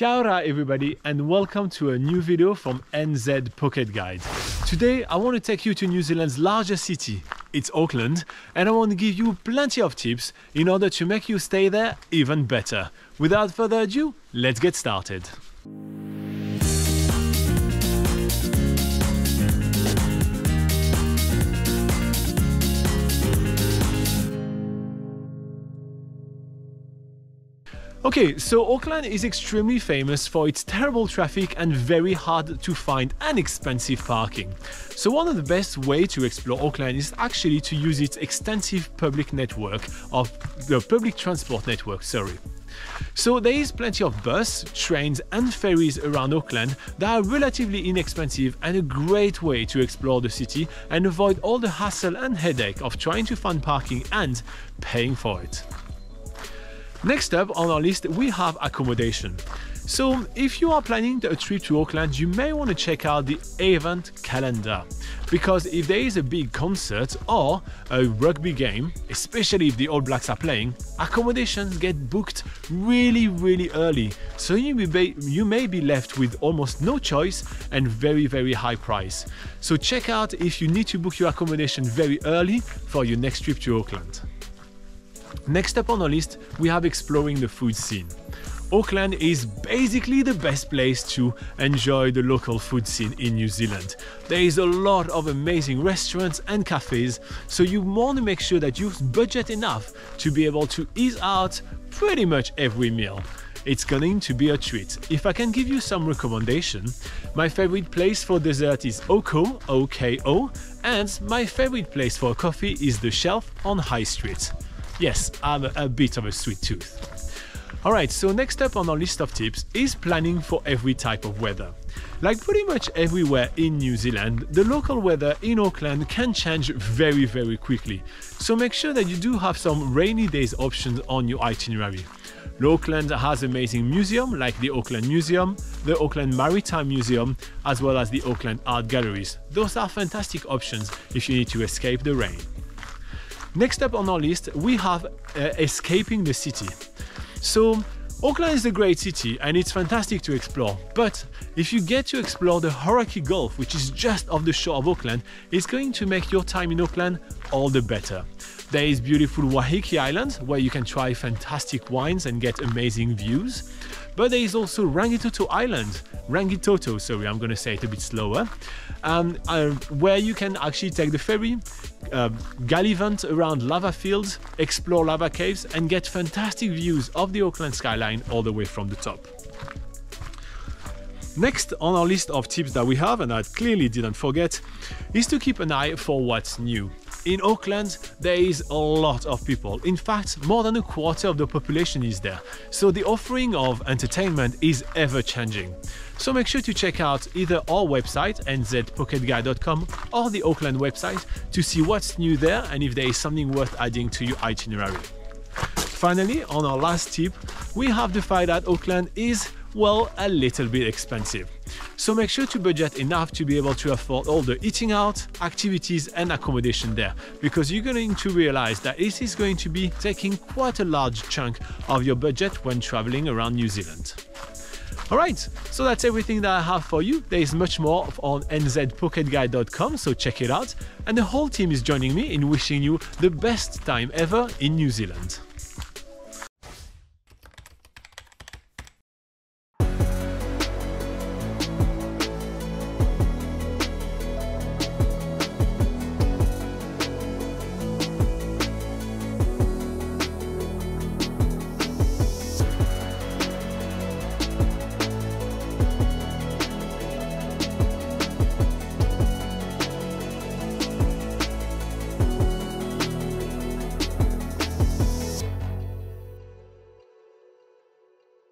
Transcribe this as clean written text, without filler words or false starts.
Kia ora everybody and welcome to a new video from NZ Pocket Guide. Today I want to take you to New Zealand's largest city, it's Auckland, and I want to give you plenty of tips in order to make you stay there even better. Without further ado, let's get started. Okay, so Auckland is extremely famous for its terrible traffic and very hard to find and expensive parking. So one of the best ways to explore Auckland is actually to use its extensive public network of the public transport network, So there is plenty of bus, trains and ferries around Auckland that are relatively inexpensive and a great way to explore the city and avoid all the hassle and headache of trying to find parking and paying for it. Next up on our list, we have accommodation. So if you are planning a trip to Auckland, you may want to check out the event calendar. Because if there is a big concert or a rugby game, especially if the All Blacks are playing, accommodations get booked really early. So you may be left with almost no choice and very high price. So check out if you need to book your accommodation very early for your next trip to Auckland. Next up on our list, we have exploring the food scene. Auckland is basically the best place to enjoy the local food scene in New Zealand. There is a lot of amazing restaurants and cafes, so you want to make sure that you budget enough to be able to eat out pretty much every meal. It's going to be a treat. If I can give you some recommendation, my favorite place for dessert is Oko, O-K-O, and my favorite place for coffee is The Shelf on High Street. Yes, I'm a bit of a sweet tooth. Alright, so next up on our list of tips is planning for every type of weather. Like pretty much everywhere in New Zealand, the local weather in Auckland can change very quickly. So make sure that you do have some rainy days options on your itinerary. Auckland has amazing museums like the Auckland Museum, the Auckland Maritime Museum, as well as the Auckland Art Galleries. Those are fantastic options if you need to escape the rain. Next up on our list, we have escaping the city. So Auckland is a great city and it's fantastic to explore, but if you get to explore the Hauraki Gulf, which is just off the shore of Auckland, it's going to make your time in Auckland all the better. There is beautiful Waiheke Island, where you can try fantastic wines and get amazing views. But there is also Rangitoto Island, I'm going to say it a bit slower, where you can actually take the ferry, gallivant around lava fields, explore lava caves and get fantastic views of the Auckland skyline all the way from the top. Next on our list of tips that we have, and I clearly didn't forget, is to keep an eye for what's new. In Auckland, there is a lot of people. In fact, more than a quarter of the population is there. So the offering of entertainment is ever changing. So make sure to check out either our website, nzpocketguide.com, or the Auckland website to see what's new there and if there is something worth adding to your itinerary. Finally, on our last tip, we have the fact that Auckland is, well, a little bit expensive. So make sure to budget enough to be able to afford all the eating out, activities and accommodation there, because you're going to realize that this is going to be taking quite a large chunk of your budget when traveling around New Zealand. Alright, so that's everything that I have for you. There is much more on nzpocketguide.com, so check it out. And the whole team is joining me in wishing you the best time ever in New Zealand.